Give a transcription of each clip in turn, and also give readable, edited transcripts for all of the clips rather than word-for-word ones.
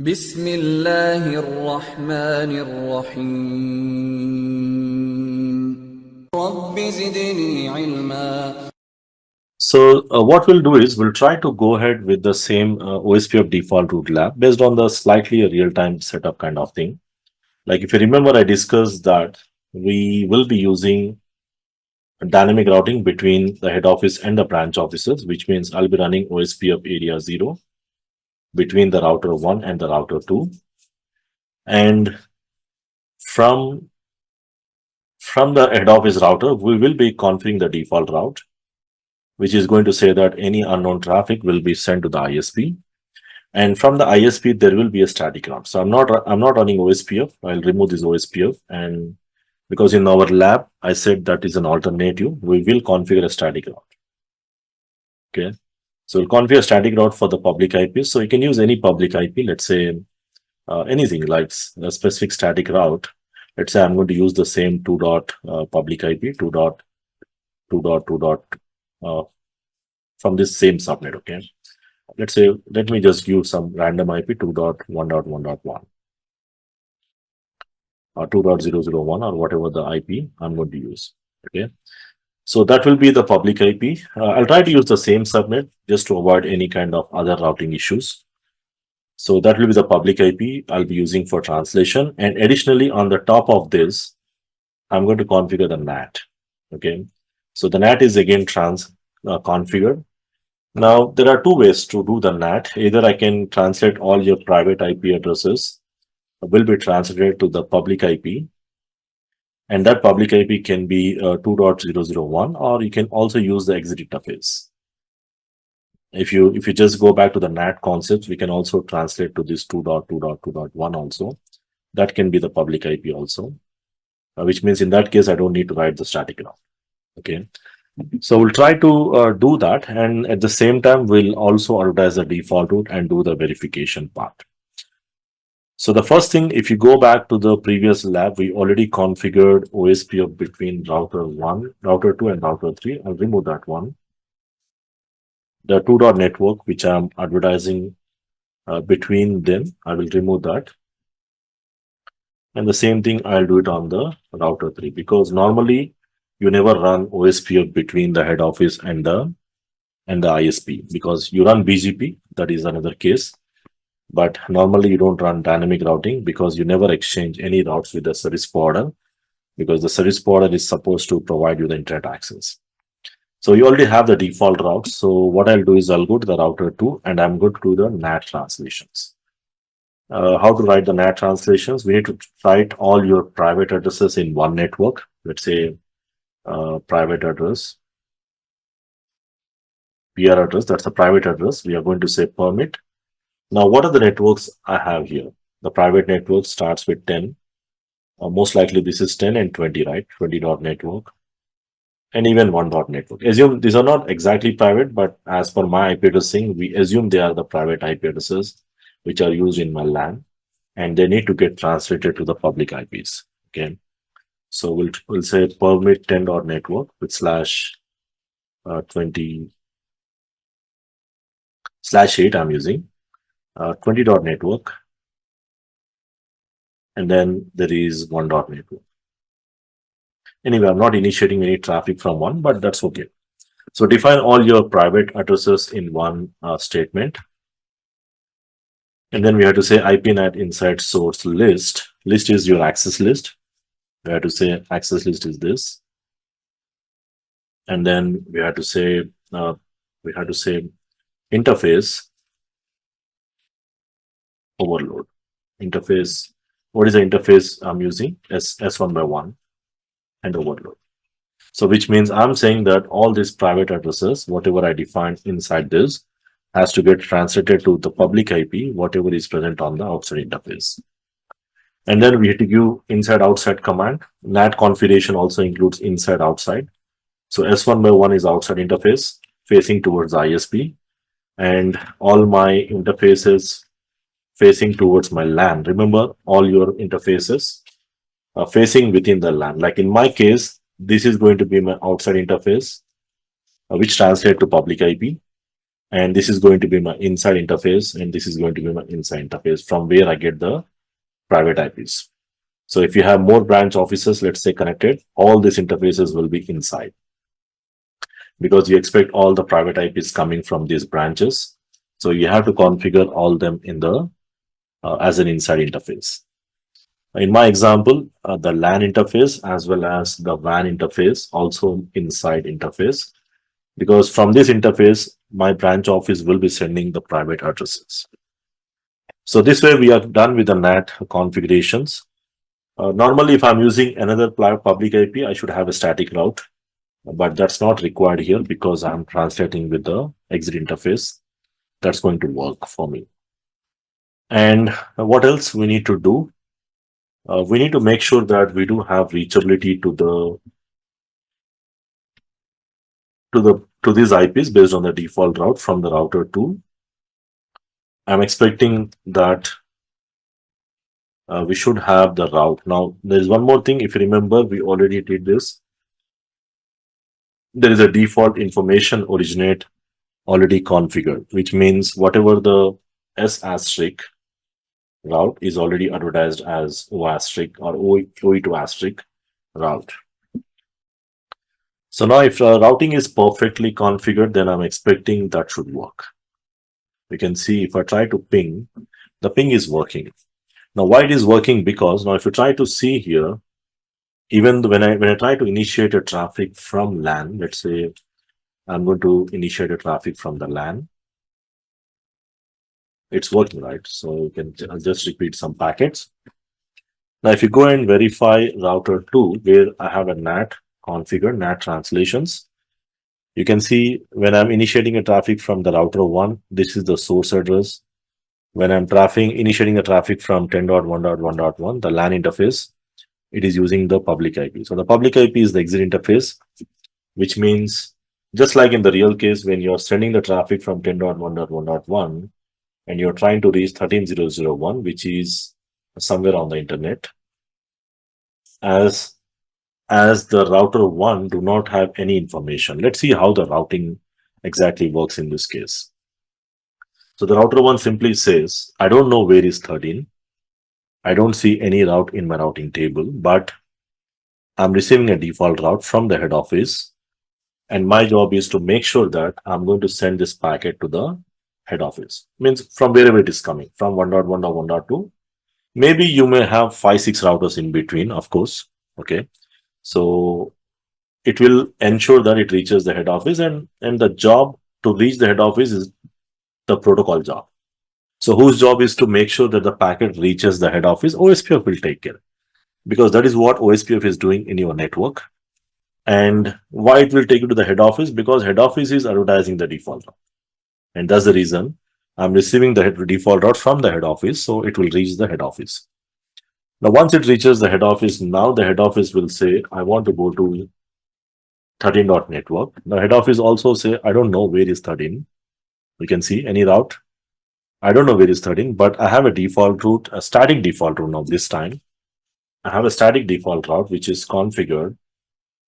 بسم الله الرحمن الرحيم رب زدني علما. So what we'll do is we'll try to go ahead with the same OSPF default root lab based on the slightly a real-time setup kind of thing. Like if you remember, I discussed that we will be using dynamic routing between the head office and the branch offices, which means I'll be running OSPF area 0 between the router 1 and the router 2. And from the head office router, we will be configuring the default route, which is going to say that any unknown traffic will be sent to the ISP. And from the ISP, there will be a static route. So I'm not running OSPF. I'll remove this OSPF. And because in our lab, I said that is an alternative, we will configure a static route. Okay. So we'll configure a static route for the public IP. So you can use any public IP, let's say anything like a specific static route. Let's say I'm going to use the same 2 dot public IP, 2 dot from this same subnet. Okay. Let's say, let me just use some random IP 2.1.1.1 or 2.0.0.1 or whatever the IP I'm going to use. Okay. So that will be the public IP. I'll try to use the same subnet just to avoid any kind of other routing issues. So that will be the public IP I'll be using for translation. And additionally, on the top of this, I'm going to configure the NAT. Okay. So the NAT is again configured. Now, there are two ways to do the NAT. Either I can translate all your private IP addresses will be translated to the public IP. And that public IP can be 2.0.0.1, or you can also use the exit interface. If you just go back to the NAT concepts, we can also translate to this 2.2.2.1 also. That can be the public IP also, which means in that case, I don't need to write the static route. Okay. So we'll try to do that. And at the same time, we'll also advertise the default route and do the verification part. So the first thing, if you go back to the previous lab, we already configured OSPF between router 1, router 2 and router 3. I'll remove that one. The 2 dot network, which I'm advertising between them, I will remove that. And the same thing, I'll do it on the router 3, because normally you never run OSPF between the head office and the ISP, because you run BGP, that is another case. But normally you don't run dynamic routing because you never exchange any routes with the service provider, because the service provider is supposed to provide you the internet access. So you already have the default route. So what I'll do is I'll go to the router 2 and I'm going to do the NAT translations. How to write the NAT translations? We need to write all your private addresses in one network. Let's say private address, PR address, that's a private address. We are going to say permit. Now, what are the networks I have here? The private network starts with 10. Most likely this is 10 and 20, right? 20 dot network and even 1 dot network. Assume these are not exactly private, but as per my IP addressing, we assume they are the private IP addresses which are used in my LAN, and they need to get translated to the public IPs. Okay. So we'll say permit 10 dot network with /20/8 I'm using. 20 dot network, and then there is 1 dot network. Anyway, I'm not initiating any traffic from one, but that's okay. So define all your private addresses in one statement. And then we have to say IPNAT inside source list. List is your access list. We have to say access list is this. And then we have to say interface overload. Interface, what is the interface I'm using? S1/1 and overload. So which means I'm saying that all these private addresses, whatever I defined inside this, has to get translated to the public IP, whatever is present on the outside interface. And then we have to give inside outside command. NAT configuration also includes inside outside. So S1/1 is outside interface facing towards ISP, and all my interfaces facing towards my LAN. Remember, all your interfaces are facing within the LAN. Like in my case, this is going to be my outside interface, which translates to public IP. And this is going to be my inside interface, and this is going to be my inside interface from where I get the private IPs. So if you have more branch offices, let's say connected, all these interfaces will be inside, because you expect all the private IPs coming from these branches. So you have to configure all them in the as an inside interface. In my example, the LAN interface as well as the WAN interface, also inside interface, because from this interface, my branch office will be sending the private addresses. So this way we are done with the NAT configurations. Normally, if I'm using another public IP, I should have a static route, but that's not required here because I'm translating with the exit interface. That's going to work for me. And what else we need to do? We need to make sure that we do have reachability to these IPs based on the default route from the router 2. I'm expecting that we should have the route. Now, there is one more thing. If you remember, we already did this. There is a default information originate already configured, which means whatever the S asterisk route is already advertised as O asterisk or OE2 asterisk route. So now if routing is perfectly configured, then I'm expecting that should work. You can see if I try to ping, the ping is working. Now why it is working? Because now if you try to see here, even when I try to initiate a traffic from LAN, let's say I'm going to initiate a traffic from the LAN, it's working, right? So you can just repeat some packets. Now if you go and verify router 2, where I have a NAT configured, NAT translations, you can see when I'm initiating a traffic from the router 1, this is the source address. When I'm initiating a traffic from 10.1.1.1, the LAN interface, it is using the public IP. So the public IP is the exit interface, which means just like in the real case, when you're sending the traffic from 10.1.1.1 and you're trying to reach 13.0.0.1, which is somewhere on the internet, as the router 1 do not have any information. Let's see how the routing exactly works in this case. So the router 1 simply says, I don't know where is 13. I don't see any route in my routing table, but I'm receiving a default route from the head office. And my job is to make sure that I'm going to send this packet to the head office. Means from wherever it is coming, from 1.1.1.2. Maybe you may have 5-6 routers in between, of course. Okay. So it will ensure that it reaches the head office, and the job to reach the head office is the protocol job. So whose job is to make sure that the packet reaches the head office? OSPF will take care, because that is what OSPF is doing in your network. And why it will take you to the head office? Because head office is advertising the default route. And that's the reason I'm receiving the default route from the head office. So it will reach the head office. Now, once it reaches the head office, now the head office will say, I want to go to 13.network. The head office also say, I don't know where is 13. You can see any route. I don't know where is 13, but I have a default route, a static default route now this time. I have a static default route, which is configured,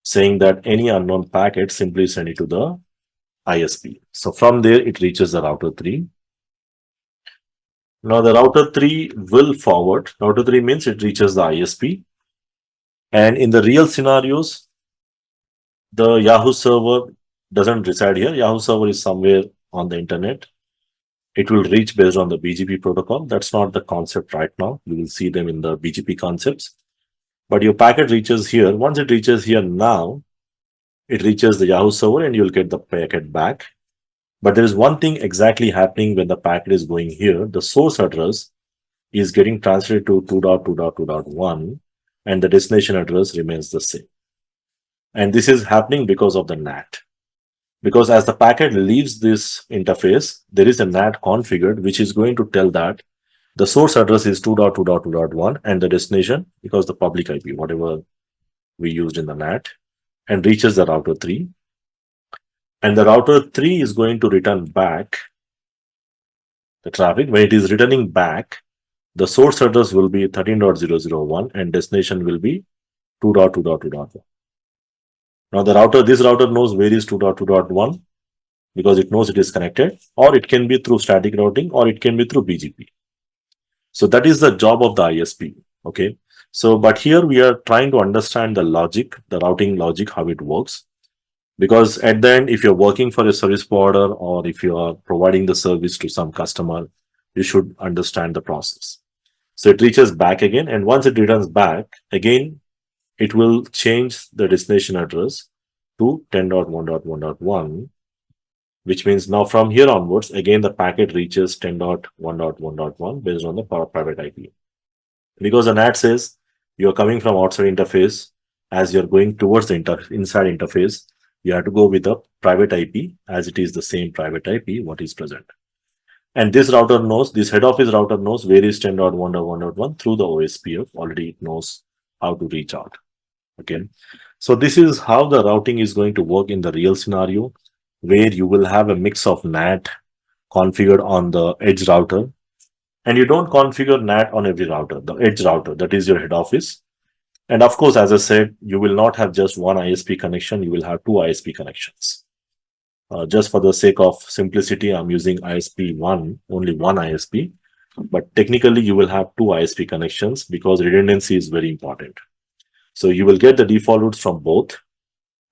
saying that any unknown packet, simply send it to the ISP. So from there, it reaches the router 3. Now the router 3 will forward. Router 3 means it reaches the ISP. And in the real scenarios, the Yahoo server doesn't reside here. Yahoo server is somewhere on the internet. It will reach based on the BGP protocol. That's not the concept right now. You will see them in the BGP concepts. But your packet reaches here. Once it reaches here now, it reaches the Yahoo server and you'll get the packet back. But there is one thing exactly happening when the packet is going here. The source address is getting translated to 2.2.2.1 and the destination address remains the same. And this is happening because of the NAT. Because as the packet leaves this interface, there is a NAT configured, which is going to tell that the source address is 2.2.2.1 and the destination, because the public IP, whatever we used in the NAT, and reaches the router 3. And the router 3 is going to return back the traffic. When it is returning back, the source address will be 13.0.0.1 and destination will be 2.2.2.1. Now this router knows where is 2.2.1. because it knows it is connected, or it can be through static routing, or it can be through BGP. So that is the job of the ISP. Okay. So, but here we are trying to understand the logic, the routing logic, how it works. Because at the end, if you're working for a service provider or if you are providing the service to some customer, you should understand the process. So it reaches back again, and once it returns back, again, it will change the destination address to 10.1.1.1, which means now from here onwards, again, the packet reaches 10.1.1.1 based on the private IP. Because the NAT says you're coming from outside interface, as you're going towards the inside interface, you have to go with the private IP, as it is the same private IP what is present. And this router knows, this head office router knows where is 10.1.1.1 through the OSPF. Already it knows how to reach out. Okay. So this is how the routing is going to work in the real scenario, where you will have a mix of NAT configured on the edge router. And you don't configure NAT on every router, the edge router, that is your head office. And of course, as I said, you will not have just one ISP connection, you will have two ISP connections. Just for the sake of simplicity, I'm using ISP1, only one ISP. But technically, you will have two ISP connections because redundancy is very important. So you will get the default routes from both,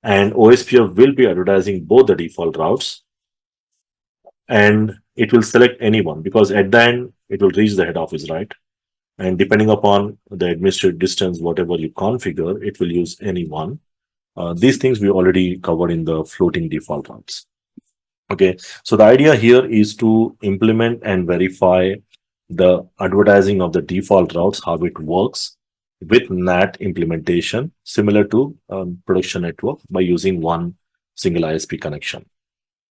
and OSPF will be advertising both the default routes, and it will select any one because at the end, it will reach the head office, right? And depending upon the administrative distance, whatever you configure, it will use any one. These things we already covered in the floating default routes. Okay, so the idea here is to implement and verify the advertising of the default routes, how it works with NAT implementation, similar to production network by using one single ISP connection.